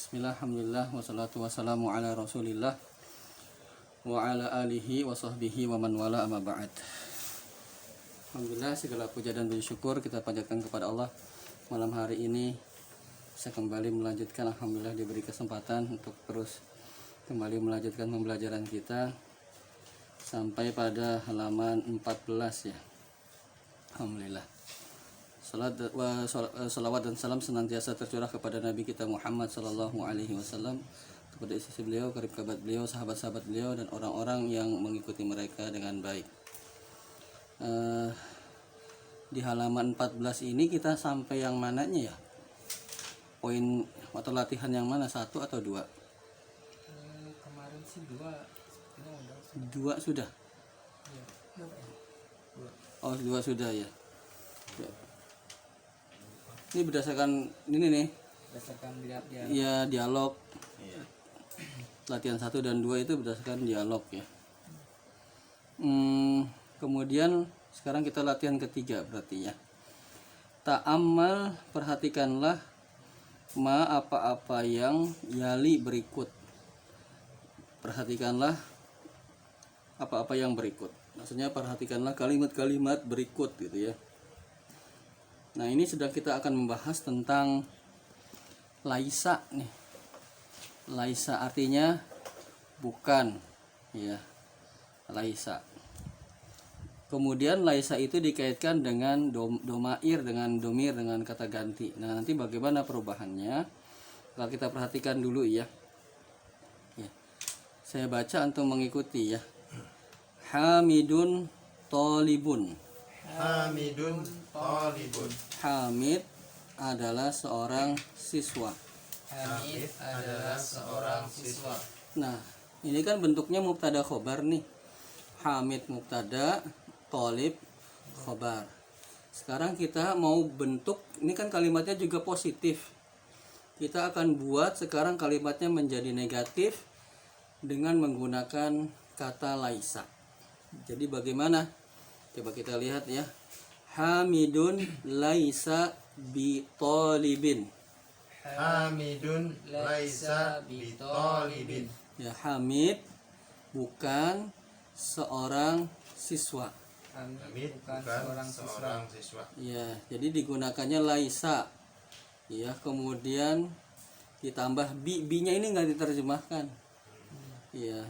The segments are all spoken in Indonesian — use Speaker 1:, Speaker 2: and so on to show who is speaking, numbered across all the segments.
Speaker 1: Bismillah, alhamdulillah, wassalatu wassalamu ala rasulillah wa ala alihi wa sahbihi wa man wala amma ba'd. Alhamdulillah, segala puja dan puji syukur kita panjatkan kepada Allah. Malam hari ini saya kembali melanjutkan, alhamdulillah diberi kesempatan untuk terus kembali melanjutkan pembelajaran kita sampai pada halaman 14 ya. Alhamdulillah. Salawat dan salam senantiasa tercurah kepada Nabi kita Muhammad sallallahu alaihi wasallam, kepada istri beliau, kerabat beliau, sahabat-sahabat beliau, dan orang-orang yang mengikuti mereka dengan baik. Di halaman 14 ini kita sampai yang mananya ya? Poin atau latihan yang mana? 1 atau 2?
Speaker 2: Kemarin sih 2.
Speaker 1: Dua sudah?
Speaker 2: Ya.
Speaker 1: Oh, 2 sudah ya. Ini berdasarkan ini nih.
Speaker 2: Berdasarkan
Speaker 1: Ya, dialog. Latihan 1 dan 2 itu berdasarkan dialog ya. Kemudian sekarang kita latihan ketiga berarti ya. Ta'ammal, perhatikanlah ma apa-apa yang yali berikut. Perhatikanlah apa-apa yang berikut. Maksudnya perhatikanlah kalimat-kalimat berikut gitu ya. Nah, ini sedang kita akan membahas tentang laisa nih. Laisa artinya bukan ya. Laisa. Kemudian laisa itu dikaitkan dengan domair, dengan domir, dengan kata ganti. Nah, nanti bagaimana perubahannya? Kalau kita perhatikan dulu ya. Saya baca untuk mengikuti ya. Hamidun tolibun.
Speaker 3: Hamidun talibun.
Speaker 1: Hamid adalah seorang siswa.
Speaker 2: Hamid adalah seorang siswa.
Speaker 1: Nah, ini kan bentuknya mubtada khobar nih. Hamid mubtada, tolib khobar. Sekarang kita mau bentuk, ini kan kalimatnya juga positif. Kita akan buat sekarang kalimatnya menjadi negatif dengan menggunakan kata laisa. Jadi bagaimana? Coba kita lihat ya. Hamidun laisa bi talibin.
Speaker 3: Hamidun laisa bitalibin.
Speaker 1: Ya, Hamid bukan seorang siswa.
Speaker 3: Hamid bukan seorang siswa.
Speaker 1: Ya, jadi digunakannya laisa. Ya, kemudian ditambah bi-nya ini nggak diterjemahkan. Ya.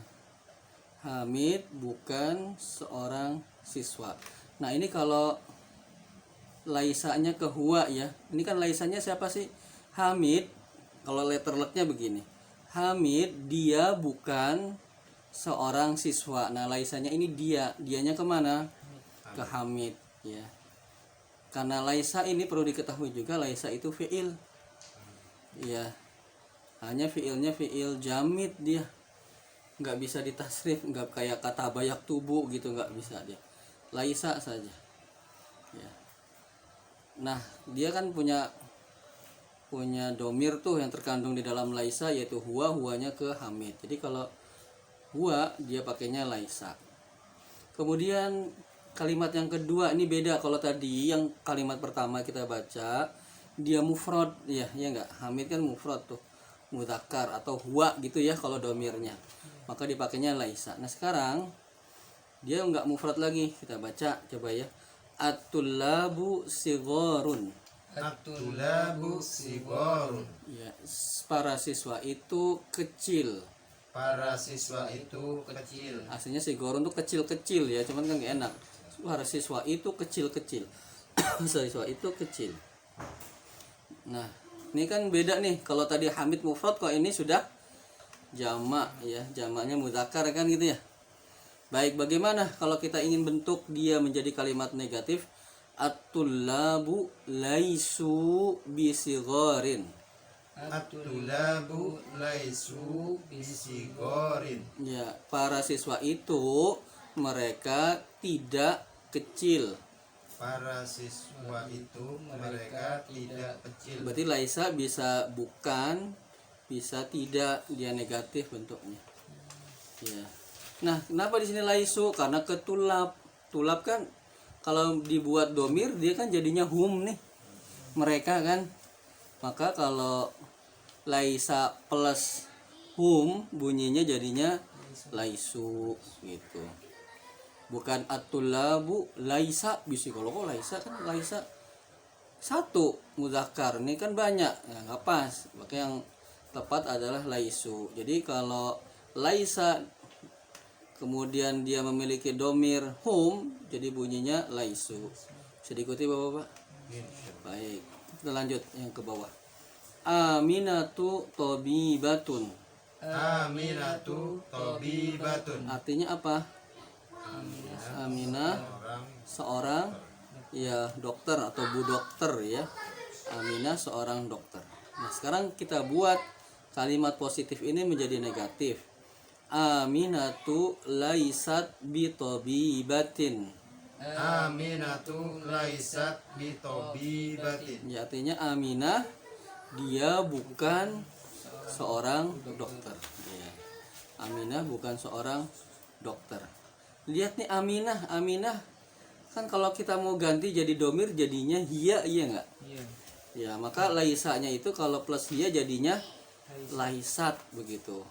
Speaker 1: Hamid bukan seorang siswa. Nah, ini kalau laisanya ke huwa ya. Ini kan laisanya siapa sih? Hamid. Kalau letter lucknya begini. Hamid dia bukan seorang siswa. Nah, laisanya ini dia. Dianya kemana? Ke Hamid ya. Karena laisa ini perlu diketahui juga, laisa itu fi'il. Ya. Hanya fi'ilnya fi'il jamid dia. Nggak bisa ditasrif, nggak kayak kata bayak tubuh gitu, nggak bisa dia. Laisa saja ya. Nah, dia kan punya domir tuh yang terkandung di dalam laisa, yaitu huwanya ke Hamid. Jadi kalau huwa dia pakainya laisa. Kemudian kalimat yang kedua ini beda. Kalau tadi yang kalimat pertama kita baca dia mufrad ya, ya enggak? Hamid kan mufrad tuh, mudzakkar atau huwa gitu ya kalau domirnya. Maka dipakainya laisa. Nah, sekarang dia enggak mufrad lagi. Kita baca coba ya. At-tullabu sigharun.
Speaker 3: At-tulabu sigharun.
Speaker 1: Ya, para siswa itu kecil.
Speaker 3: Para siswa itu kecil.
Speaker 1: Aslinya sigharun tuh kecil-kecil ya, cuman kan enggak enak. Para siswa itu kecil-kecil. Siswa itu kecil. Nah, ini kan beda nih. Kalau tadi Hamid mufrad, kok ini sudah jamak ya, jamaknya mudzakkar kan gitu ya. Baik, bagaimana kalau kita ingin bentuk dia menjadi kalimat negatif? At-tullabu laisu bisigharin.
Speaker 3: At-tulabu laisu bisigharin.
Speaker 1: Ya, para siswa itu mereka tidak kecil.
Speaker 3: Para siswa itu mereka tidak kecil.
Speaker 1: Berarti laisa bisa bukan, bisa tidak, dia negatif bentuknya. Ya. Nah, kenapa di sini laisu? Karena ketulab. Tulab kan kalau dibuat domir dia kan jadinya hum nih. Mereka kan. Maka kalau laisa plus hum bunyinya jadinya laisu gitu. Bukan atulabu laisa bisa, kalau kok laisa kan laisa satu muzakkar, ini kan banyak ya, nggak pas, maka yang tepat adalah laisu. Jadi kalau laisa kemudian dia memiliki domir hum, jadi bunyinya laisu. Bisa diikuti bapak-bapak? Baik, kita lanjut yang ke bawah. Aminatu tobibatun.
Speaker 3: Aminatu tobibatun.
Speaker 1: Artinya apa? Aminah
Speaker 3: Orang
Speaker 1: seorang ya dokter atau bu dokter ya. Aminah seorang dokter. Nah, sekarang kita buat kalimat positif ini menjadi negatif. Aminatu laisat bitobibatin.
Speaker 3: Aminatu laisat bitobibatin.
Speaker 1: Ya, artinya Aminah dia bukan seorang dokter. Ya. Aminah bukan seorang dokter. Lihat nih Aminah kan kalau kita mau ganti jadi domir jadinya hiya, iya nggak?
Speaker 2: Iya.
Speaker 1: Ya, maka laisanya itu kalau plus hiya jadinya laisat begitu.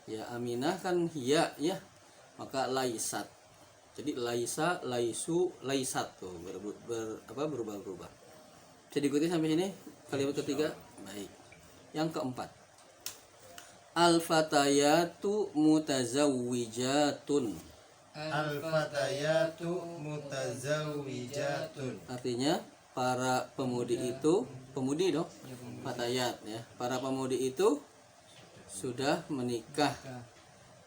Speaker 1: Ya, Aminah kan hiya ya, maka laisat. Jadi laisa, laisu, laisat tuh berubah-ubah. Bisa diikuti sampai sini kalimat ketiga? Baik. Yang keempat. Al-fatayatu mutazawwijatun.
Speaker 3: Al-fatayatu mutazawwijatun.
Speaker 1: Artinya para pemudi itu, pemudi dong, fatayat ya. Para pemudi itu sudah menikah.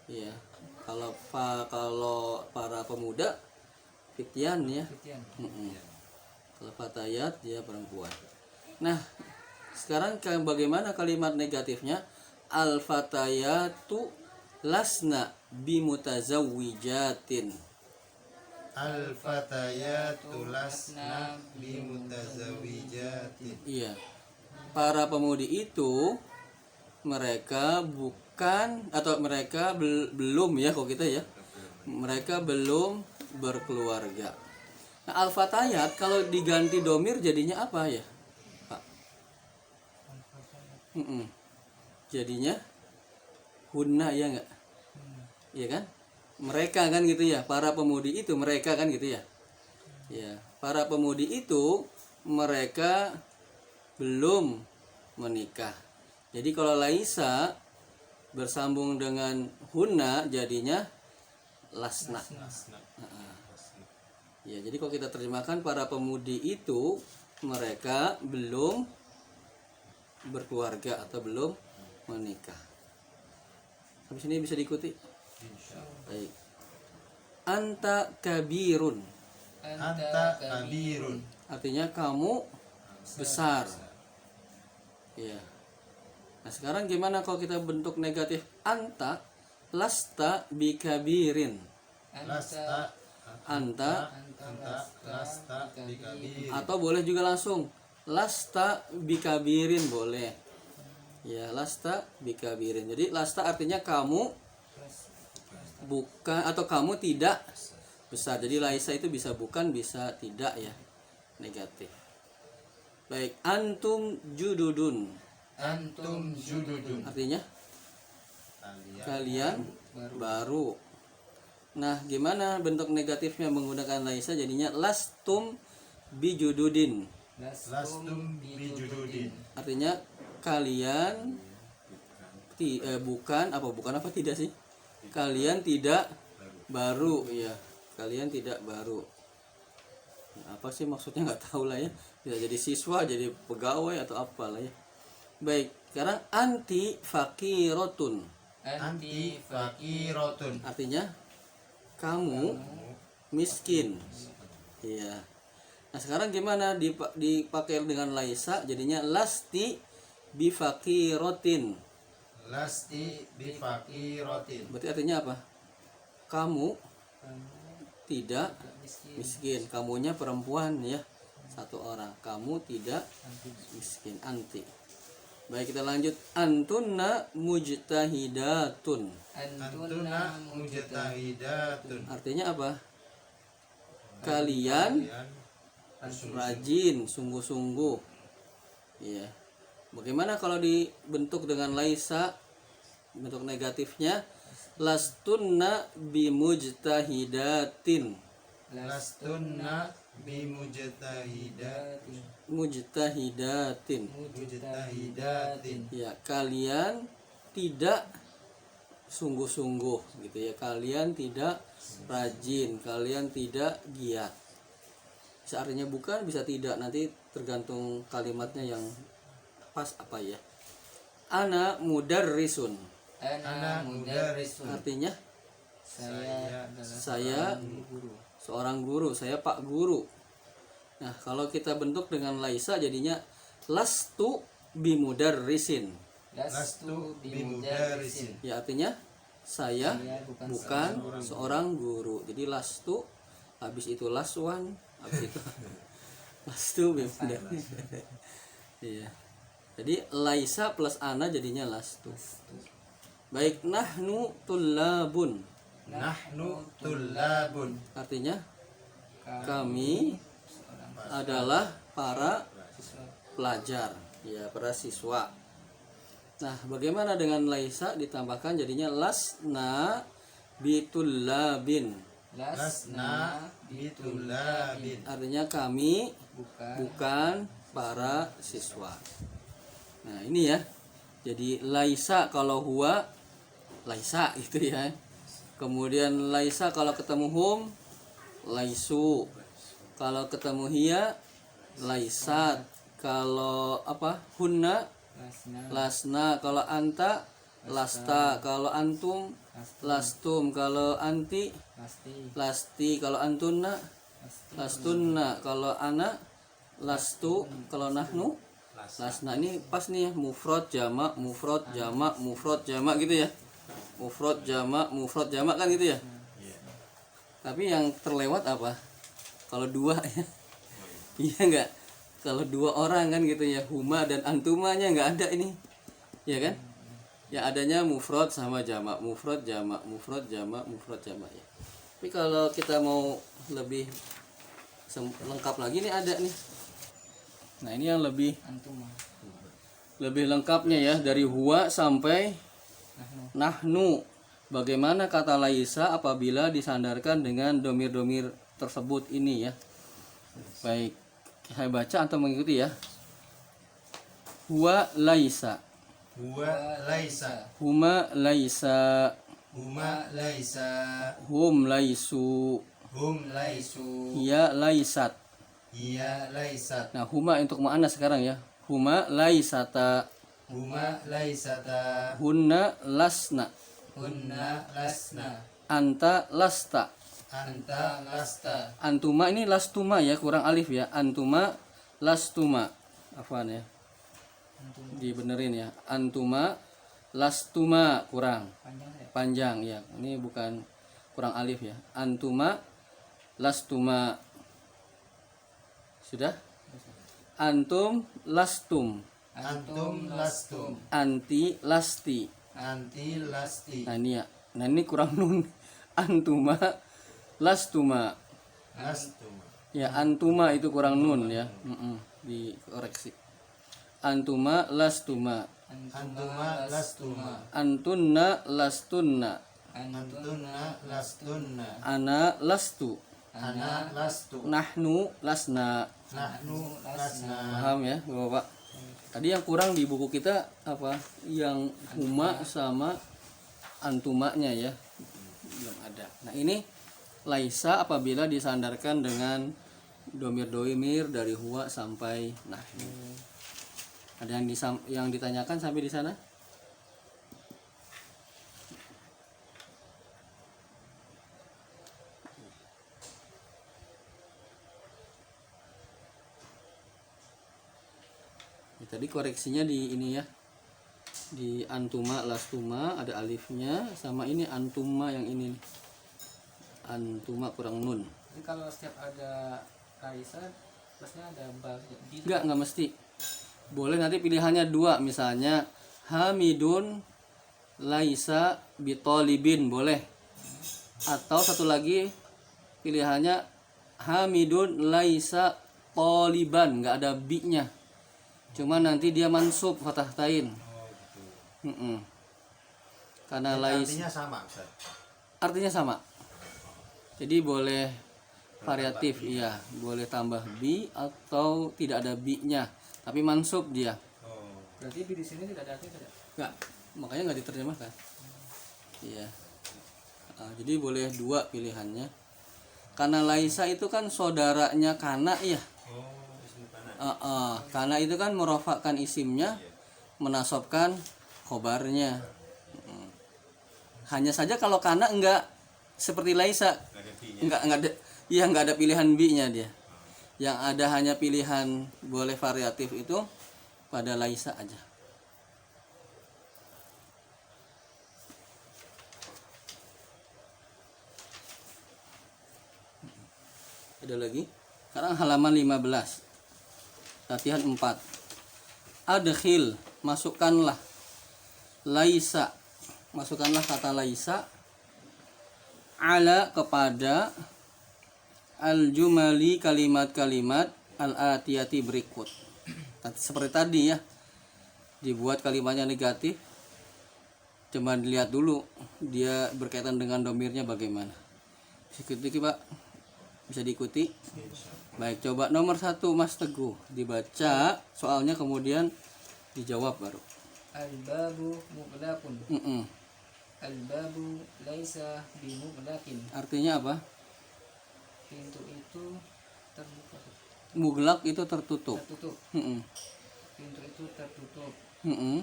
Speaker 1: Ya. Kalau para pemuda fityan ya.
Speaker 2: Fityan.
Speaker 1: Kalau fatayat dia perempuan. Nah, sekarang bagaimana kalimat negatifnya? Al-fatayatu lasna bimutazawwijatin.
Speaker 3: Al-fatayatu lasna bimutazawwijatin.
Speaker 1: Iya. Para pemudi itu mereka bukan atau mereka belum ya kalau kita ya. Mereka belum berkeluarga. Nah, al-fatayat kalau diganti domir jadinya apa ya, Pak? Jadinya hunna ya enggak? Iya kan? Mereka kan gitu ya, para pemudi itu mereka kan gitu ya. Ya, para pemudi itu mereka belum menikah. Jadi kalau laisa bersambung dengan hunna jadinya lasna. Ya, jadi kalau kita terjemahkan para pemudi itu mereka belum berkeluarga atau belum menikah. Habis ini bisa diikuti. Baik. Anta kabirun.
Speaker 3: Anta kabirun.
Speaker 1: Artinya kamu besar. Ya. Nah, sekarang gimana kalau kita bentuk negatif? Anta lasta bikabirin.
Speaker 3: Lasta
Speaker 1: Anta
Speaker 3: lasta bikabirin.
Speaker 1: atau boleh juga langsung lasta bikabirin boleh. Ya, lasta bikabirin. Jadi lasta artinya kamu bukan atau kamu tidak besar. Jadi laisa itu bisa bukan, bisa tidak ya. Negatif. Baik, antum jududun.
Speaker 3: Antum jududun.
Speaker 1: Artinya kalian baru. Nah, gimana bentuk negatifnya menggunakan laisa? Jadinya lastum bijududin.
Speaker 3: Lastum bijududin.
Speaker 1: Artinya kalian bukan apa tidak sih? Kalian tidak baru ya. Kalian tidak baru. Nah, apa sih maksudnya nggak tahu lah ya. Bisa jadi siswa, jadi pegawai atau apalah ya. Baik, sekarang anti fakirotun.
Speaker 3: Anti fakirotun.
Speaker 1: Artinya kamu miskin. Iya. Nah, sekarang gimana dipakai dengan laisa jadinya lasti bifakirotin.
Speaker 3: Lasti bifakirotin.
Speaker 1: Berarti artinya apa? Kamu tidak miskin. Kamunya perempuan ya. Satu orang. Kamu tidak miskin. Anti. Baik, kita lanjut. Antunna mujtahidatun.
Speaker 3: Antuna mujtahidatun.
Speaker 1: Artinya apa? Kalian rajin, sungguh-sungguh. Iya. Bagaimana kalau dibentuk dengan laisa, bentuk negatifnya? Lastunna bimujtahidatin.
Speaker 3: Lastunna bimujtahidatin.
Speaker 1: Mujtahidatin.
Speaker 3: Mujtahidatin.
Speaker 1: Ya, kalian tidak sungguh-sungguh gitu ya. Kalian tidak rajin, kalian tidak giat. Bisa artinya bukan, bisa tidak, nanti tergantung kalimatnya yang pas apa ya. Ana mudarrisun.
Speaker 2: Ana mudarrisun.
Speaker 1: Artinya
Speaker 2: Saya adalah
Speaker 1: saya
Speaker 2: guru.
Speaker 1: seorang guru, saya Pak Guru. Nah, kalau kita bentuk dengan laisa jadinya lastu bimudarrisin.
Speaker 2: Lastu bimudarrisin.
Speaker 1: Ya, artinya saya
Speaker 2: Saya
Speaker 1: bukan seorang guru. Jadi lastu, habis itu laswan, habis itu lastu bimudarrisin. Iya. Jadi laisa plus ana jadinya lastu. Baik, nahnu tullabun.
Speaker 3: Nahnu tullabun.
Speaker 1: Artinya kami adalah para pelajar, ya, para siswa. Nah, bagaimana dengan laisa ditambahkan jadinya lasna bitullabin.
Speaker 3: Lasna bitullabin.
Speaker 1: Artinya kami bukan para siswa. Nah, ini ya. Jadi laisa kalau huwa laisa gitu ya. Kemudian laisa kalau ketemu hum laisu. Kalau ketemu hiya laisat. Kalau apa? Hunna lasna. Kalau anta lasta. Kalau antum lastum. Kalau anti lasti. Kalau antunna lastunna. Kalau ana lastu. Kalau nahnu lasna. Ini pas nih ya, mufrad jamak gitu ya. Mufrad jamak kan gitu ya. Tapi yang terlewat apa? Kalau dua ya. Iya enggak? Kalau dua orang kan gitu ya, huma dan antumanya enggak ada ini. Ya kan? Ya adanya mufrad sama jamak, mufrad jamak ya. Tapi kalau kita mau lebih lengkap lagi nih ada nih. Nah, ini yang lebih lengkapnya ya, dari huwa sampai nahnu. Bagaimana kata laisa apabila disandarkan dengan domir-domir tersebut ini ya. Baik, saya baca atau mengikuti ya. Huwa laisa.
Speaker 3: Huwa laisa.
Speaker 1: Huma laisa.
Speaker 3: Huma laisa.
Speaker 1: Hum laisu.
Speaker 3: Hum laisu.
Speaker 1: Hiya laisat.
Speaker 3: Hiya laisat.
Speaker 1: Nah, huma untuk muannas sekarang ya. Huma laisata.
Speaker 3: Huma laisata.
Speaker 1: Hunna lasna.
Speaker 3: Hunna lasna.
Speaker 1: Anta lasta.
Speaker 3: Anta lasta.
Speaker 1: Antuma ini lastuma ya, kurang alif ya. Antuma lastuma. Afwan ya. Dibenerin ya. Antuma lastuma, kurang panjang ya. Ini bukan kurang alif ya. Antuma lastuma. Sudah? Antum lastum.
Speaker 3: Antum lastum.
Speaker 1: Anti lasti.
Speaker 3: Anti lasti.
Speaker 1: Nah ini ya. Nah ini kurang nun. Antuma lastuma.
Speaker 3: Lastum.
Speaker 1: Ya, antuma itu kurang nun ya. Dikoreksi. Antuma lastuma.
Speaker 3: Antuma lastuma.
Speaker 1: Antunna lastunna.
Speaker 3: Antunna lastunna.
Speaker 1: Ana lastu.
Speaker 3: Ana lastu.
Speaker 1: Nahnu lasna.
Speaker 3: Nahnu lasna.
Speaker 1: Paham ya, Bapak? Tadi yang kurang di buku kita apa? Yang huma sama antumanya ya. Belum ada. Nah, ini laisa apabila disandarkan dengan domir-domir dari huwa sampai nahnu. Ada yang ditanyakan sampai di sana? Tadi koreksinya di ini ya, di antuma lastuma ada alifnya, sama ini antuma yang ini nih. Antuma kurang nun.
Speaker 2: Jadi kalau setiap ada laisa plusnya ada ba gitu.
Speaker 1: Enggak mesti. Boleh nanti pilihannya dua, misalnya hamidun laisa bitolibin, boleh. Atau satu lagi pilihannya hamidun laisa toliban, nggak ada bi-nya. Cuma nanti dia mansub fathah tain.
Speaker 3: Oh gitu.
Speaker 1: Mm-mm. Karena
Speaker 3: Jadi
Speaker 1: lais
Speaker 3: artinya sama Ustaz.
Speaker 1: artinya sama. Jadi boleh variatif, iya, boleh tambah bi atau tidak ada bi-nya, tapi mansub dia.
Speaker 3: Oh.
Speaker 2: Berarti bi di sini tidak ada artinya tidak?
Speaker 1: Enggak, makanya nggak diterjemahkan. Iya. Jadi boleh dua pilihannya. Karena laisa itu kan saudaranya kana ya.
Speaker 3: Oh, ismu kana.
Speaker 1: Kana itu kan merofakkan isimnya, menasobkan khobarnya. Hanya saja kalau kana enggak seperti laisa,
Speaker 3: Nggak ada bi-nya.
Speaker 1: enggak ada, iya enggak ada pilihan bi-nya dia. Yang ada hanya pilihan boleh variatif itu pada laisa aja. Ada lagi? Sekarang halaman 15. Latihan 4. Adkhil, masukkanlah. Laisa, masukkanlah kata laisa ala kepada al-jumali kalimat-kalimat al-atiyati berikut. Seperti tadi ya. Dibuat kalimatnya negatif. Coba dilihat dulu dia berkaitan dengan domirnya bagaimana. Ikuti Pak. Bisa diikuti. Baik, coba nomor 1 Mas Teguh dibaca soalnya kemudian dijawab baru.
Speaker 2: Al-babu mughlaqun.
Speaker 1: Mm-mm.
Speaker 2: Al-babu laisa bimughlaqin.
Speaker 1: Artinya apa?
Speaker 2: Pintu itu terbuka,
Speaker 1: Muglak itu tertutup.
Speaker 2: tertutup.
Speaker 1: Mm-mm.
Speaker 2: Pintu itu tertutup.
Speaker 1: Mm-mm.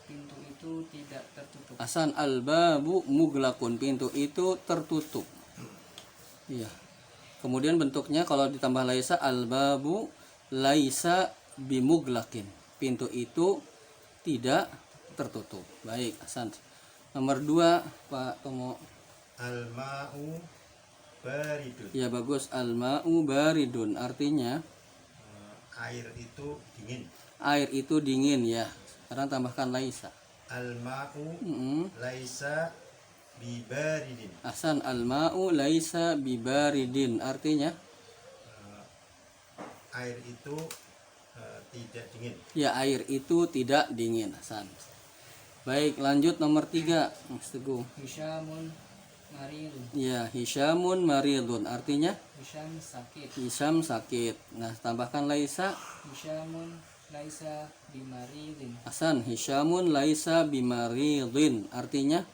Speaker 2: Pintu itu tidak tertutup.
Speaker 1: Hasan al-babu muglakun, pintu itu tertutup. Iya. Kemudian bentuknya kalau ditambah laisa al-babu laisa bimuglakin. Pintu itu tidak tertutup. Baik, Hasan. Nomor 2 Pak Tomo.
Speaker 3: Al-ma'u baridun.
Speaker 1: Ya bagus, al-ma'u baridun. Artinya
Speaker 3: Air itu dingin.
Speaker 1: air itu dingin ya. Sekarang tambahkan laisa.
Speaker 3: Al-ma'u
Speaker 1: Mm-mm.
Speaker 3: laisa bibaridin.
Speaker 1: Hasan al-ma'u laisa bibaridin. Artinya
Speaker 3: Air itu tidak dingin.
Speaker 1: ya air itu tidak dingin. Hasan. Baik, lanjut nomor 3 Mas Teguh.
Speaker 2: Hisyamun maridun.
Speaker 1: Ya, Hisyamun maridun. Artinya
Speaker 2: Hisyam sakit.
Speaker 1: Hisyam sakit. Nah, tambahkan laisa.
Speaker 2: Hisyamun laisa bimaridin.
Speaker 1: Hasan, Hisyamun laisa bimaridin. Artinya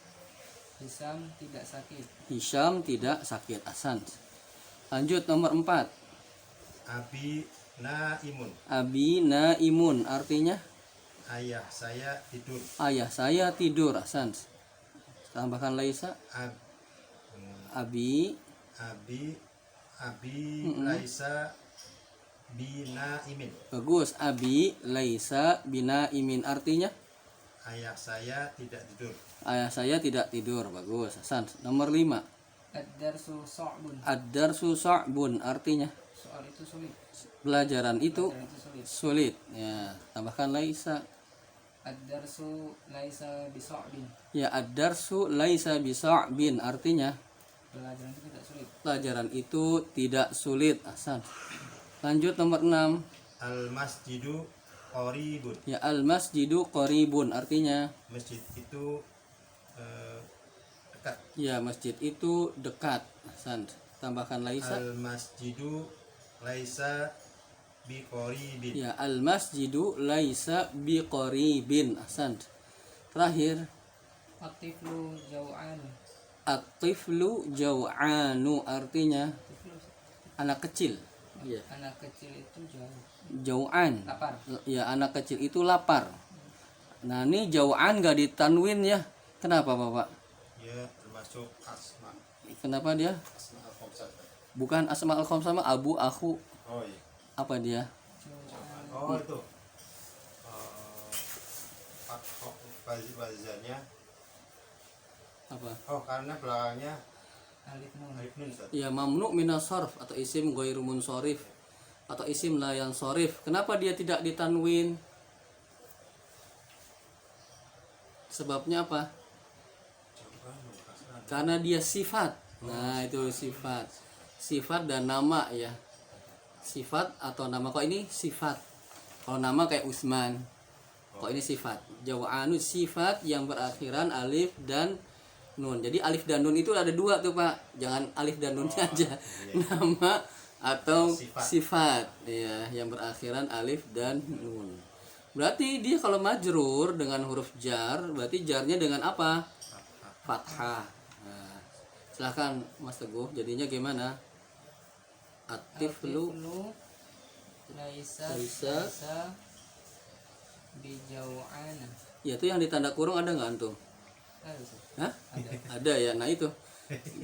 Speaker 2: Hisyam tidak sakit.
Speaker 1: Hisyam tidak sakit. Hasan. Lanjut nomor 4.
Speaker 3: Abi naimun.
Speaker 1: Abi naimun. Artinya
Speaker 3: Ayah saya tidur.
Speaker 1: ayah saya tidur. Hasan. Tambahkan laisa. Abi
Speaker 3: Abi laisa binaimin.
Speaker 1: bagus. Abi laisa binaimin. Artinya
Speaker 3: Ayah saya tidak tidur.
Speaker 1: ayah saya tidak tidur. Bagus. Hasan. Nomor 5.
Speaker 2: Ad-darsu sa'bun.
Speaker 1: Ad-darsu sa'bun. Artinya
Speaker 2: Soal itu sulit.
Speaker 1: pelajaran itu
Speaker 2: Pelajaran itu sulit.
Speaker 1: sulit. Ya, tambahkan laisa.
Speaker 2: Ad-darsu laisa bisa'bin.
Speaker 1: Ya, ad-darsu laisa bisa'bin. Artinya
Speaker 2: Pelajaran itu tidak sulit.
Speaker 1: pelajaran itu tidak sulit. Hasan. Lanjut nomor 6.
Speaker 3: Al masjidu qaribun.
Speaker 1: Ya, al-masjidu qaribun. Artinya
Speaker 3: Masjid itu dekat.
Speaker 1: ya, masjid itu dekat. Hasan. Tambahkan laisa.
Speaker 3: Al masjidu laisa biqaribin.
Speaker 1: Ya, al-masjidu laisa biqaribin. Hasan. Terakhir,
Speaker 2: At-tiflu jau'an.
Speaker 1: at-tiflu jau'anu. Artinya
Speaker 2: Tiflu,
Speaker 1: anak kecil. Iya.
Speaker 2: anak kecil itu jauh.
Speaker 1: Jau'an.
Speaker 2: Lapar.
Speaker 1: Ya, anak kecil itu lapar. Nah, ini jau'an gak ditanwin ya. Kenapa Bapak?
Speaker 3: Ya termasuk asma.
Speaker 1: Kenapa dia?
Speaker 3: Asma al-khamsah.
Speaker 1: Bukan asma'ul khamsah sama abu, aku.
Speaker 3: Oh iya.
Speaker 1: Apa dia?
Speaker 2: Jau'an.
Speaker 3: Oh itu. Fathah bazannya.
Speaker 1: Apa?
Speaker 3: Oh karena belakangnya
Speaker 2: Alif nun.
Speaker 3: alif nun Ustaz.
Speaker 1: Ya, mamnu minas sarf atau isim ghairu munsharif atau isim la yansharif. Kenapa dia tidak ditanwin? Sebabnya apa? Karena dia sifat. Nah, itu sifat. Sifat dan nama ya. Sifat atau nama. Kok ini sifat? Kalau nama kayak Usman. Kok ini sifat. Jaw'anu sifat yang berakhiran alif dan nun. Jadi alif dan nun itu ada dua tuh Pak. Jangan alif dan nunnya aja. Nama atau sifat. Ya, yang berakhiran alif dan nun. Berarti dia kalau majrur dengan huruf jar, berarti jarnya dengan apa? Fathah. Nah, silahkan Mas Teguh. Jadinya gimana? Atiflu
Speaker 2: laisa bijau'ana.
Speaker 1: ya itu yang ditanda kurung ada nggak antum? Hah? Ada ya. Nah itu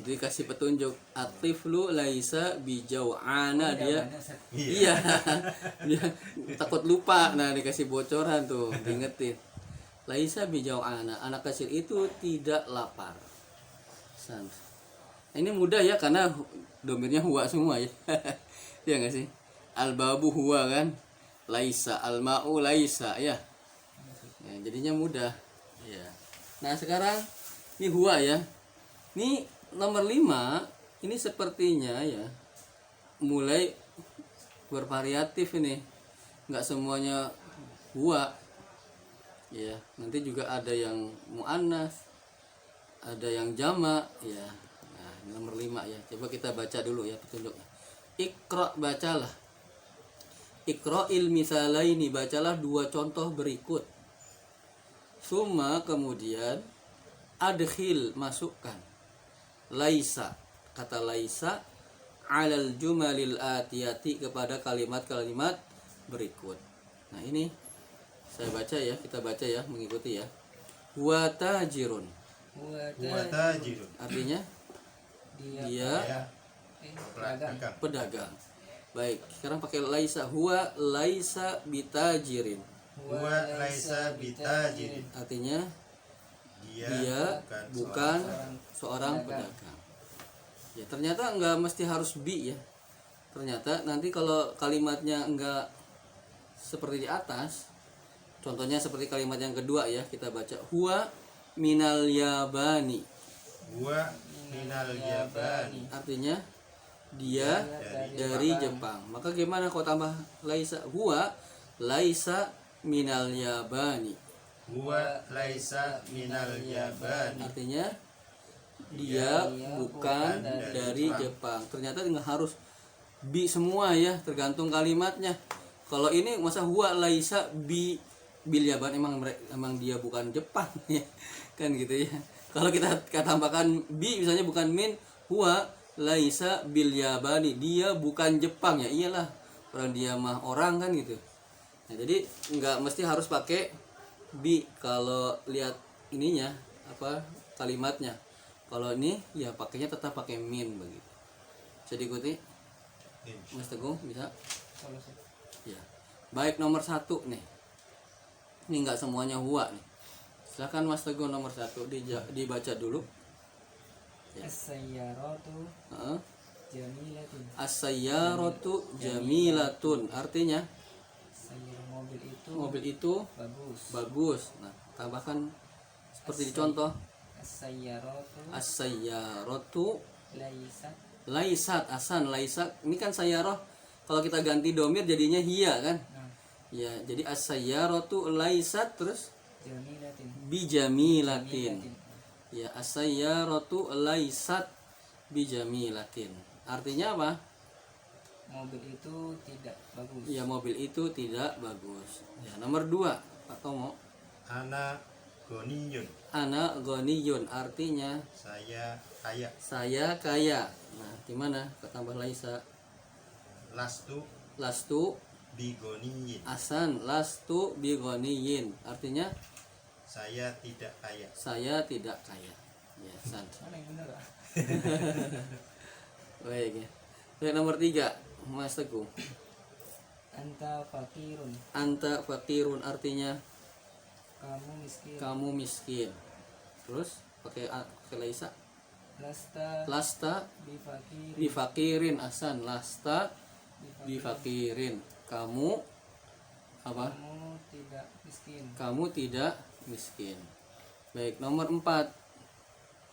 Speaker 1: dikasih petunjuk atiflu laisa bijau'ana dia. Iya. Dia takut lupa. Nah dikasih bocoran tuh, diingetin. Laisa bijau'ana, anak kecil itu tidak lapar. Nah, ini mudah ya karena domirnya huwa semua ya. Iya nggak sih? Al-babu huwa kan, laisa, al-ma'u laisa ya. Ya, jadinya mudah. Ya. Nah sekarang ini huwa ya. Ini nomor 5 ini sepertinya ya mulai bervariatif ini. Nggak semuanya huwa. Ya, nanti juga ada yang muannas, ada yang jamak ya. Nah, ini nomor 5 ya. Coba kita baca dulu ya petunjuknya. Iqra, bacalah. Iqra'il misalaini, bacalah 2 contoh berikut. Summa, kemudian adkhil, masukkan. Laisa, kata laisa alal jumalil atiyati, kepada kalimat-kalimat berikut. Nah, ini saya baca ya, kita baca ya, mengikuti ya. Huwa tajirun.
Speaker 3: Huwa tajirun.
Speaker 1: Artinya dia
Speaker 3: Ya,
Speaker 2: Pedagang.
Speaker 1: pedagang. Baik, sekarang pakai laisa. Huwa laisa bitajirin.
Speaker 3: Huwa laisa bitajirin.
Speaker 1: Artinya
Speaker 3: Dia
Speaker 1: dia bukan seorang pedagang. Ya, ternyata enggak mesti harus bi ya. Ternyata nanti kalau kalimatnya enggak seperti di atas, contohnya seperti kalimat yang kedua ya, kita baca huwa minal yabani.
Speaker 3: Huwa minal yabani.
Speaker 1: Artinya dia dari Jepang. Maka gimana kalau tambah laisa? Huwa laisa minal yabani.
Speaker 3: Huwa laisa minal yabani.
Speaker 1: Artinya dia bukan dari Jepang. Ternyata nggak harus bi semua ya, tergantung kalimatnya. Kalau ini masa huwa laisa bil yaban, emang dia bukan Jepang ya. Kan gitu ya. Kalau kita tambahkan bi misalnya bukan min, huwa laisa bil yabani, dia bukan Jepang ya. Iyalah, orang dia mah orang kan gitu. Nah, jadi nggak mesti harus pakai bi kalau lihat ininya apa kalimatnya. Kalau ini ya pakainya tetap pakai min begitu. Bisa diikuti Mas Teguh, bisa? Ya. Baik, nomor 1 nih. Ini nggak semuanya huwa nih. Silakan Mas Teguh nomor 1 dibaca dulu. Ya.
Speaker 2: As-sayyaratu
Speaker 1: Heeh.
Speaker 2: jamilatun.
Speaker 1: As-sayyaratu jamilatun, artinya mobil itu bagus. Nah, tambahkan seperti di contoh. As-sayyaratu laisat, asan laisat. Ini kan sayyarah, kalau kita ganti domir jadinya hiya kan? Ya, jadi as-sayyaratu laisat terus bijamilatin. Ya, as-sayyaratu laisat bijamilatin. Artinya apa?
Speaker 2: Mobil itu tidak bagus.
Speaker 1: Ya, mobil itu tidak bagus. Ya, nomor 2, Pak Tomo.
Speaker 3: Ana goniyun.
Speaker 1: Ana ghaniyun, artinya
Speaker 3: Saya kaya.
Speaker 1: saya kaya. Nah, gimana? Tambah laisa. Lastu
Speaker 3: Bigoniyin.
Speaker 1: asan lastu bighaniyin. Artinya
Speaker 3: Saya tidak kaya.
Speaker 1: saya tidak kaya. Ya, san.
Speaker 2: Mana yang benar?
Speaker 1: Baik ya. Baik, nomor 3, Mas Teguh.
Speaker 2: Anta fakirun.
Speaker 1: Anta fakirun, artinya
Speaker 2: Kamu miskin.
Speaker 1: kamu miskin. Terus pakai laisa. Lasta
Speaker 2: Bifakirin.
Speaker 1: bifakirin, asan lasta bifakirin. Kamu apa?
Speaker 2: Kamu tidak miskin.
Speaker 1: Kamu tidak miskin. Baik, nomor 4.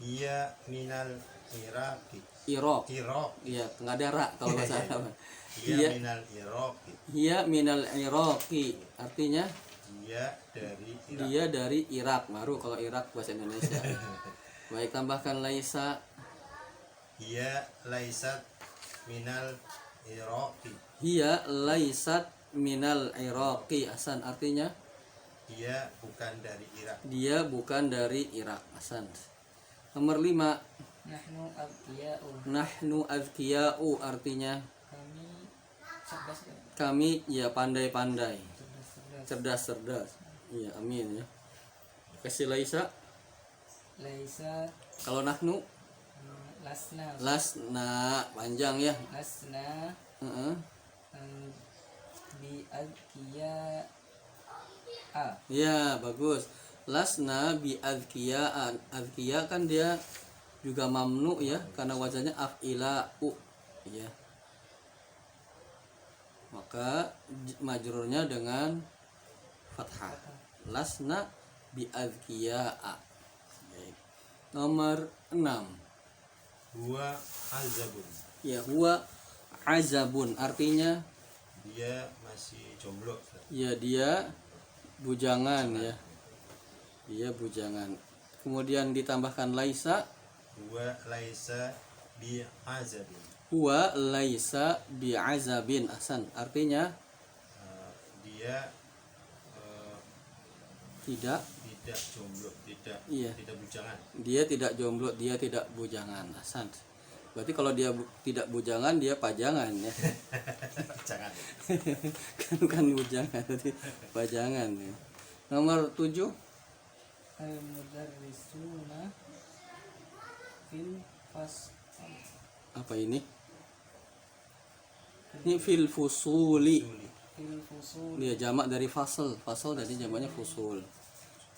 Speaker 3: Ia minal Iraki.
Speaker 1: Iraq.
Speaker 3: Iraq.
Speaker 1: Iya, nggak ada ra kalau bahasa Arab.
Speaker 3: Hiya
Speaker 1: Hiya
Speaker 3: minal Iraq.
Speaker 1: hiya minal Iraqi. Artinya
Speaker 3: Dia dari Irak.
Speaker 1: dia dari Irak. Baru kalau Irak bahasa Indonesia. Baik, tambahkan laisa.
Speaker 3: Hiya laisat minal Iraqi.
Speaker 1: Hiya laisat minal Iraqi. Hasan, artinya
Speaker 3: Dia bukan dari Irak.
Speaker 1: dia bukan dari Irak. Hasan. Nomor 5.
Speaker 2: Nahnu abqiya'u.
Speaker 1: Nahnu azkiya'u, artinya
Speaker 2: Kami cerdas kan?
Speaker 1: kami ya pandai-pandai,
Speaker 2: Cerdas-cerdas.
Speaker 1: cerdas-cerdas. Iya, amin ya. Kasih laisa.
Speaker 2: Laisa
Speaker 1: Kalau nahnu
Speaker 2: lasna.
Speaker 1: lasna, panjang ya.
Speaker 2: Lasna
Speaker 1: Heeh.
Speaker 2: bi adkiya
Speaker 1: Ya, bagus. Lasna bi azkiya'an. Azkiya kan dia juga mamnu ya, karena wazannya af'ila'u ya. Maka majrurnya dengan fathah. Lasna bi azkiya'a. Baik. Nomor 6.
Speaker 3: Huwa azabun.
Speaker 1: Ya, huwa azabun, artinya
Speaker 3: Dia masih jomblo.
Speaker 1: ya dia bujangan ya. Dia bujangan. Kemudian ditambahkan laisa.
Speaker 3: Huwa laisa bi azabin.
Speaker 1: Huwa laisa bi'azabin. Ahsan, artinya
Speaker 3: Dia
Speaker 1: tidak,
Speaker 3: tidak jomblo,
Speaker 1: Iya.
Speaker 3: tidak bujangan.
Speaker 1: dia tidak jomblo, dia tidak bujangan. Ahsan. Berarti kalau dia tidak bujangan, dia pajangan ya.
Speaker 3: Jangan.
Speaker 1: Kan bujangan, berarti pajangan ya. Nomor 7.
Speaker 2: al mudarrisuna fil fas
Speaker 1: Apa ini? Ini fil fusuli.
Speaker 3: Suli.
Speaker 2: fil fusul
Speaker 1: Dia jamak dari fasal. Fasal tadi jamaknya fusul.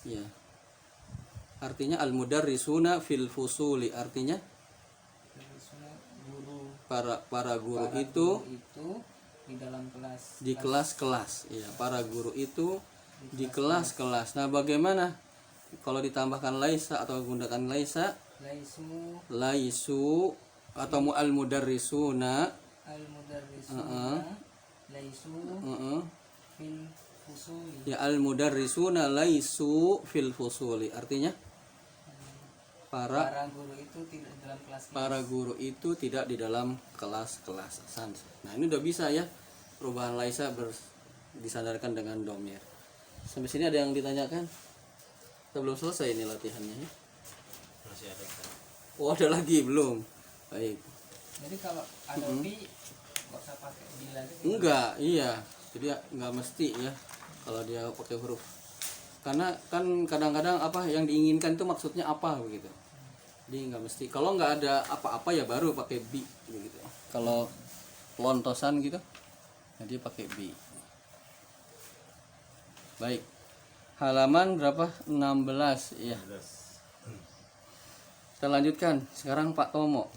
Speaker 1: Ya. Artinya al mudarrisuna fil fusuli, artinya
Speaker 2: mudarrisuna guru
Speaker 1: para guru
Speaker 2: para
Speaker 1: itu
Speaker 2: guru itu di dalam kelas
Speaker 1: di kelas-kelas. Ya, para guru itu di kelas-kelas. Nah, bagaimana kalau ditambahkan laisa atau menggunakan laisa?
Speaker 2: laisu
Speaker 1: Laisu atau al mudarrisuna.
Speaker 2: al mudarrisuna laisu fil fusuli
Speaker 1: Ya, al mudarrisuna laisu fil fusuli. Artinya para
Speaker 2: para guru itu tidak dalam kelas
Speaker 1: para guru itu tidak di dalam kelas-kelas. Nah, ini udah bisa ya, perubahan laisa disandarkan dengan domir. Sampai sini ada yang ditanyakan? Kita belum selesai ini latihannya ya.
Speaker 3: Masih ada kan?
Speaker 1: Oh, ada lagi belum? Baik.
Speaker 2: jadi kalau ada bi nggak usah pakai bi lagi
Speaker 1: Enggak, iya. Jadi enggak mesti ya kalau dia pakai huruf. Karena kan kadang-kadang apa yang diinginkan itu maksudnya apa begitu. Jadi enggak mesti. Kalau enggak ada apa-apa ya baru pakai bi begitu. Kalau lontosan gitu, jadi pakai bi. Baik. Halaman berapa? 16 ya.
Speaker 3: 11.
Speaker 1: Kita lanjutkan. Sekarang Pak Tomo.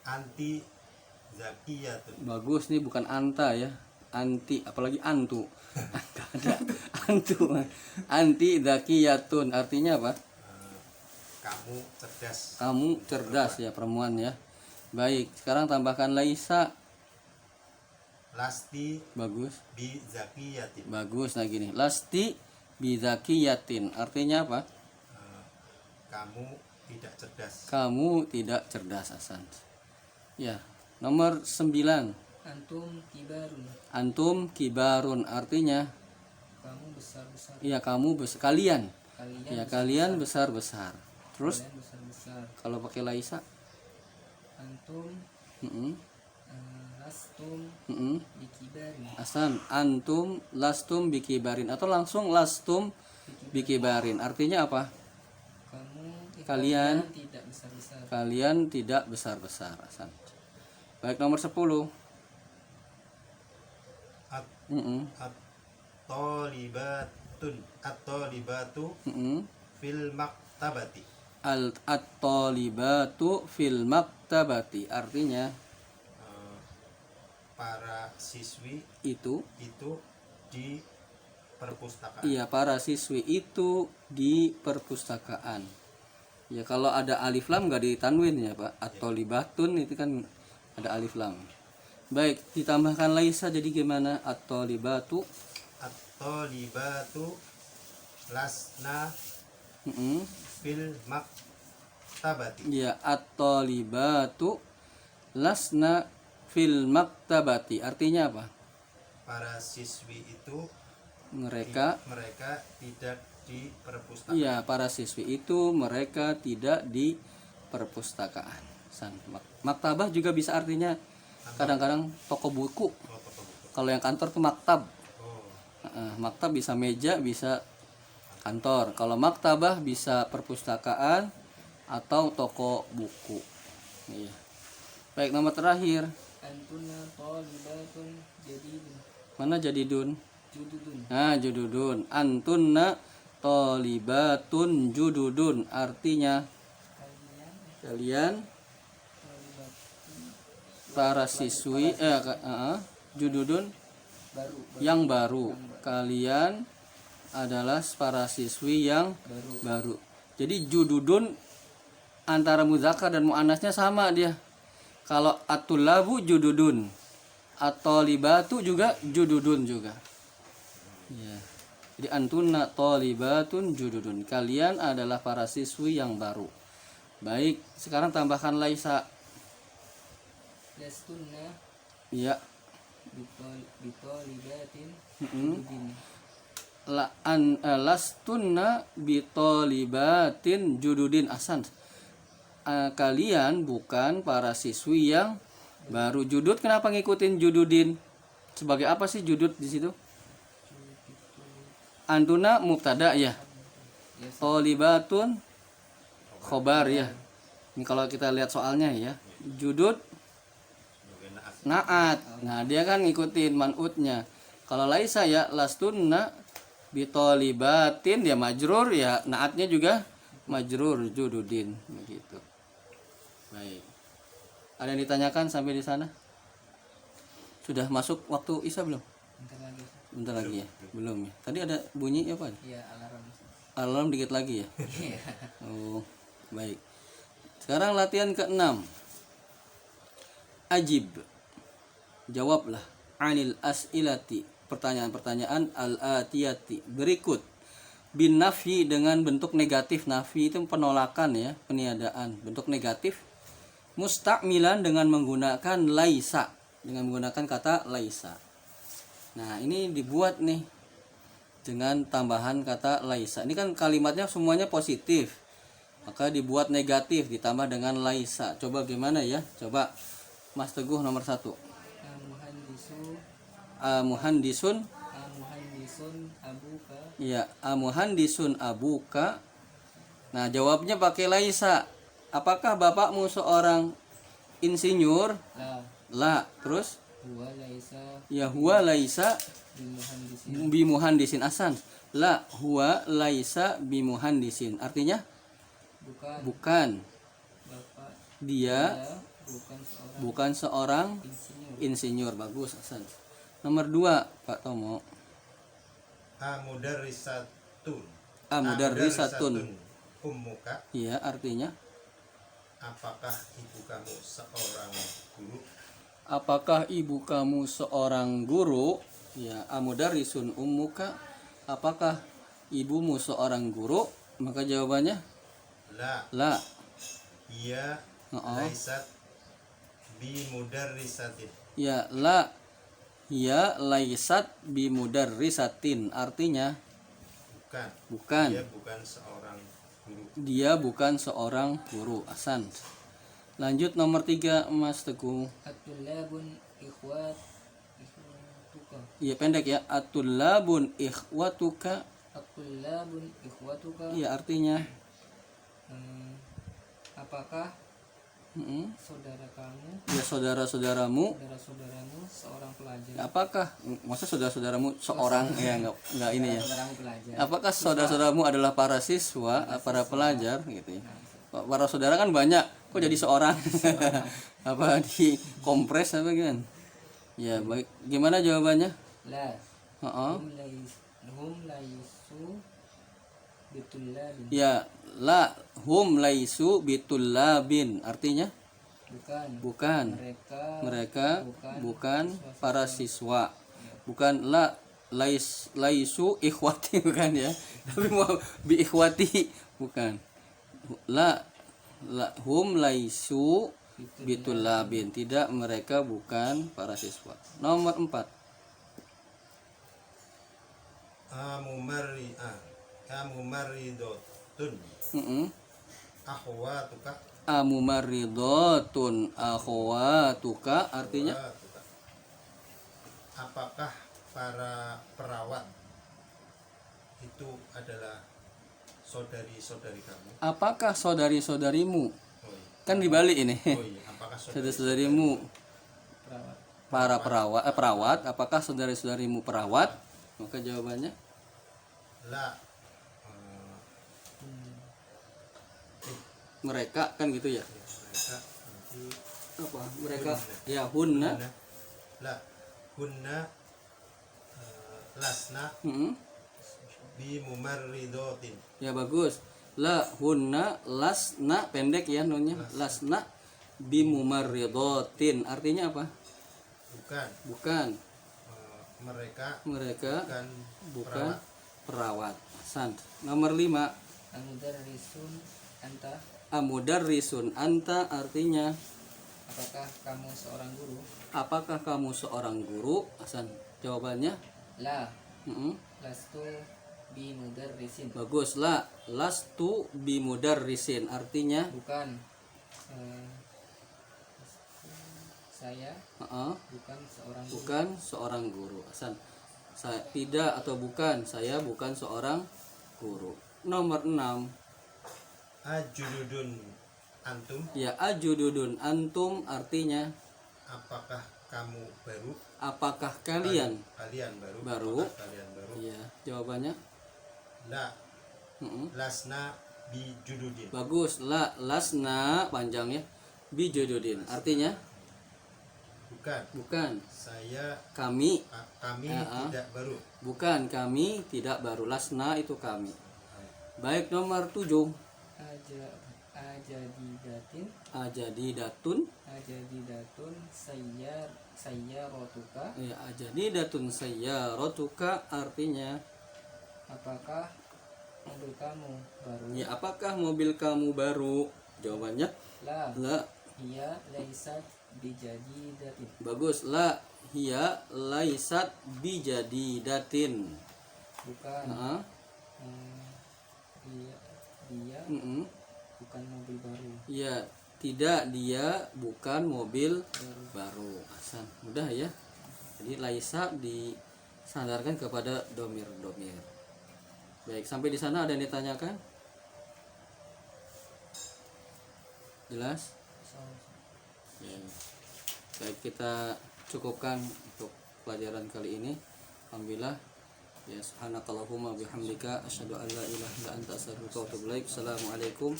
Speaker 3: Anti zakiyatun.
Speaker 1: Bagus nih, bukan anta ya. Anti, apalagi antu. Enggak ada antu. Anti zakiyatun artinya apa?
Speaker 3: Kamu cerdas.
Speaker 1: Kamu cerdas ya, perempuan ya. Baik, sekarang tambahkan laisa.
Speaker 3: Lasti
Speaker 1: Bagus.
Speaker 3: bi zakiyatin.
Speaker 1: Bagus. Nah gini, lasti bizakiyatin artinya apa?
Speaker 3: Kamu tidak cerdas.
Speaker 1: Kamu tidak cerdas, Hasan. Ya, nomor 9.
Speaker 2: antum kibarun
Speaker 1: Antum kibarun artinya
Speaker 2: kamu besar besar
Speaker 1: ya kamu kalian.
Speaker 2: kalian
Speaker 1: Ya kalian besar-besar. Terus
Speaker 2: kalian besar besar
Speaker 1: kalau pakai laisa?
Speaker 2: antum
Speaker 1: Mm-mm,
Speaker 2: lastum
Speaker 1: mm-mm.
Speaker 2: dikibarin
Speaker 1: Hasan, antum lastum bikibarin atau langsung lastum bikibarin artinya apa? Kalian.
Speaker 2: tidak besar besar
Speaker 1: Kalian tidak besar-besar. Hasan. Baik, nomor 10.
Speaker 3: At
Speaker 1: Mm-mm,
Speaker 3: At-talibatun. At-talibatu
Speaker 1: mm-mm.
Speaker 3: fil maktabati.
Speaker 1: At-talibatu fil maktabati artinya
Speaker 3: Para siswi
Speaker 1: itu
Speaker 3: di perpustakaan.
Speaker 1: iya para siswi itu di perpustakaan. Ya kalau ada alif lam nggak ditanwin ya Pak. At-tholibatun itu kan ada alif lam. Baik, ditambahkan laisa jadi gimana? At-tholibatu.
Speaker 3: At-tholibatu lasna
Speaker 1: Mm-mm.
Speaker 3: fil maktabati.
Speaker 1: Ya, at-tholibatu lasna fil maktabati. Artinya apa?
Speaker 3: Para siswi itu
Speaker 1: Mereka
Speaker 3: tidak di perpustakaan.
Speaker 1: Iya, para siswi itu mereka tidak di perpustakaan. Maktabah juga bisa artinya kadang-kadang toko buku.
Speaker 3: Oh, toko buku.
Speaker 1: Kalau yang kantor tuh maktab.
Speaker 3: Oh,
Speaker 1: Maktab bisa meja, bisa kantor. Kalau maktabah bisa perpustakaan atau toko buku. Iya. Baik, nomor terakhir.
Speaker 2: Antuna tholibatun jadidun.
Speaker 1: Mana jadidun?
Speaker 2: Jududun.
Speaker 1: Nah, jududun. Antunna tholibatun jududun. Artinya kalian para siswi jududun
Speaker 2: Baru.
Speaker 1: yang baru. Kalian adalah para siswi yang baru. Jadi jududun antara muzakkar dan muannasnya sama dia. Kalau at-tullabu jududun, at-tholibatu juga jududun juga. Ya. Jadi antunna tholibatun jududun. Kalian adalah para siswi yang baru. Baik, sekarang tambahkan laisa.
Speaker 2: Lastunna
Speaker 1: Ya.
Speaker 2: bitolibatin
Speaker 1: Mm-mm.
Speaker 2: jududin.
Speaker 1: Lastunna bitolibatin jududin asan. Kalian bukan para siswi yang baru. Judud kenapa ngikutin jududin? Sebagai apa sih judud di situ? Antuna mubtada ya. Tolibatun khobar ya. Ini kalau kita lihat soalnya ya. Judud
Speaker 3: sebagai naat.
Speaker 1: naat. Nah, dia kan ngikutin man'utnya. Kalau laisa ya lastunna bitolibatin dia majrur ya, naatnya juga majrur jududin begitu. Baik. Ada yang ditanyakan sampai di sana? Sudah masuk waktu Isya belum?
Speaker 2: Bentar lagi.
Speaker 1: Bentar lagi ya. Belum ya. Tadi ada bunyi apa?
Speaker 2: Iya, alarm.
Speaker 1: Alarm dikit lagi ya.
Speaker 2: Iya.
Speaker 1: Oh, baik. Sekarang latihan ke-6. Ajib. Jawablah anil as'ilati, pertanyaan-pertanyaan al-atiyati berikut. Bin nafi dengan bentuk negatif. Nafi itu penolakan ya, peniadaan. Bentuk negatif. Mustakmilan dengan menggunakan laisa, dengan menggunakan kata laisa. Nah, ini dibuat nih dengan tambahan kata laisa. Ini kan kalimatnya semuanya positif. Maka dibuat negatif ditambah dengan laisa. Coba gimana ya? Coba Mas Teguh nomor 1. Muhandisun.
Speaker 2: Muhandisun abuka.
Speaker 1: Iya, muhandisun abuka. Nah, jawabnya pakai laisa. Apakah bapakmu seorang insinyur?
Speaker 2: La.
Speaker 1: La. Terus?
Speaker 2: Huwa laisa
Speaker 1: Ya huwa laisa
Speaker 2: bimuhandisin.
Speaker 1: bimuhandisin asan. La huwa laisa bimuhandisin. Artinya
Speaker 2: Bukan.
Speaker 1: bukan.
Speaker 2: Bapak
Speaker 1: Dia
Speaker 2: bukan seorang
Speaker 1: bukan seorang
Speaker 2: insinyur.
Speaker 1: insinyur. Bagus Hasan. Nomor 2 Pak Tomo.
Speaker 3: Amudarrisatun.
Speaker 1: Mudarrisatun.
Speaker 3: Ummuka,
Speaker 1: Iya, artinya
Speaker 3: apakah ibu kamu seorang guru?
Speaker 1: apakah ibu kamu seorang guru? Ya, mudarrisun ummuka. Apakah ibumu seorang guru? Maka jawabannya
Speaker 3: La,
Speaker 1: la.
Speaker 3: ia laisat bimudarrisatin.
Speaker 1: Ya, la ya laisat bimudarrisatin. Artinya
Speaker 3: Bukan.
Speaker 1: bukan.
Speaker 3: Dia bukan seorang guru.
Speaker 1: Dia bukan seorang guru. Hasan. Lanjut nomor 3 Mas Teguh.
Speaker 2: At-tullabun ikhwatuka.
Speaker 1: Iya, pendek ya. Atullabun ikhwatuka.
Speaker 2: At-tullabun ikhwatuka.
Speaker 1: Iya, artinya
Speaker 2: Apakah
Speaker 1: mm-mm.
Speaker 2: saudara kamu,
Speaker 1: Ya saudara-saudaramu.
Speaker 2: saudara-saudaramu seorang pelajar?
Speaker 1: Apakah masa saudara-saudaramu seorang ya enggak ini ya.
Speaker 2: Saudaramu pelajar.
Speaker 1: Apakah saudara-saudaramu adalah para siswa, para pelajar gitu ya. Para saudara kan banyak, kok jadi seorang? Apa di kompres apa gimana? Ya, baik. Gimana jawabannya?
Speaker 2: La.
Speaker 1: Heeh.
Speaker 2: Hum laisu bitullabin.
Speaker 1: Ya, la hum laisu bitullabin. Artinya bukan. Mereka bukan para siswa. Bukan la laisu ikhwati bukan ya. Tapi mau bi ikhwati bukan. La hum laisu bitullabin. Tidak, mereka bukan para siswa. Nomor 4.
Speaker 3: Amumaridotun akhwatuka.
Speaker 1: Amumaridotun akhwatuka artinya
Speaker 3: Akhwatuka. Apakah para perawat itu adalah saudari-saudari kamu?
Speaker 1: apakah saudari-saudarimu?
Speaker 3: Oh iya.
Speaker 1: Kan dibalik ini.
Speaker 3: Oh iya, apakah
Speaker 1: Saudari-saudarimu
Speaker 2: Perawat.
Speaker 1: para perawat, apakah saudari-saudarimu perawat? Maka jawabannya
Speaker 3: La
Speaker 1: mereka, kan gitu ya.
Speaker 3: mereka nanti
Speaker 1: Apa? Mereka ya hunna.
Speaker 3: La hunna lasna
Speaker 1: Mm-mm.
Speaker 3: bi mumarridotin.
Speaker 1: Ya bagus. La hunna lasna, pendek ya nunnya. Lasna bimumarridotin. Artinya apa?
Speaker 3: Bukan
Speaker 1: Bukan.
Speaker 3: mereka
Speaker 1: Mereka
Speaker 3: bukan
Speaker 1: bukan perawat. Sant. Nomor 5.
Speaker 2: Amudarrisun anta.
Speaker 1: Amudarrisun anta artinya
Speaker 2: Apakah kamu seorang guru?
Speaker 1: apakah kamu seorang guru? Hasan. Jawabannya
Speaker 2: La
Speaker 1: mm-mm.
Speaker 2: lastu bi mudarrisin.
Speaker 1: Bagus. La lastu bimudarrisin artinya
Speaker 2: Bukan saya bukan seorang guru.
Speaker 1: bukan seorang guru. Hasan. Saya tidak atau bukan, saya bukan seorang guru. Nomor 6.
Speaker 3: ajududun antum.
Speaker 1: Ya ajududun antum artinya
Speaker 3: Apakah kamu baru?
Speaker 1: apakah kalian?
Speaker 3: Kalian baru.
Speaker 1: Baru.
Speaker 3: Apakah kalian baru?
Speaker 1: Ya, jawabannya
Speaker 3: La
Speaker 1: mm-mm.
Speaker 3: lasna bi jududin.
Speaker 1: Bagus. La lasna panjang ya. Bijududin artinya
Speaker 3: Bukan.
Speaker 1: bukan.
Speaker 3: Kami
Speaker 1: Kami
Speaker 3: tidak baru.
Speaker 1: bukan, kami tidak baru. Lasna itu kami. Baik, nomor 7.
Speaker 2: Ajadidatin
Speaker 1: Ajadidatun.
Speaker 2: ajadidatun sayyarotuka.
Speaker 1: Ya, ajadidatun sayyaratuka artinya
Speaker 2: Apakah mobil kamu baru?
Speaker 1: ya, apakah mobil kamu baru? Jawabannya
Speaker 2: La
Speaker 1: la.
Speaker 2: hiya laysat bijadidatin.
Speaker 1: Bagus. La hiya laisat bijadidatin.
Speaker 2: Bukan
Speaker 1: Heeh.
Speaker 2: dia
Speaker 1: Mm-mm.
Speaker 2: bukan mobil baru.
Speaker 1: Ya, tidak, dia bukan mobil baru. Hasan. Mudah ya. Jadi laisa disandarkan kepada domir-domir. Baik, sampai di sana ada yang ditanyakan? Jelas? Ya. Baik, kita cukupkan untuk pelajaran kali ini. Alhamdulillah. Ya, subhanakallahumma bihamdika asyhadu an la ilaha illa anta astaghfiruka wa atubu ilaik. Assalamualaikum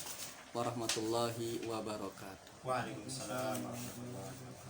Speaker 1: warahmatullahi wabarakatuh.
Speaker 3: Waalaikumsalam warahmatullahi wabarakatuh.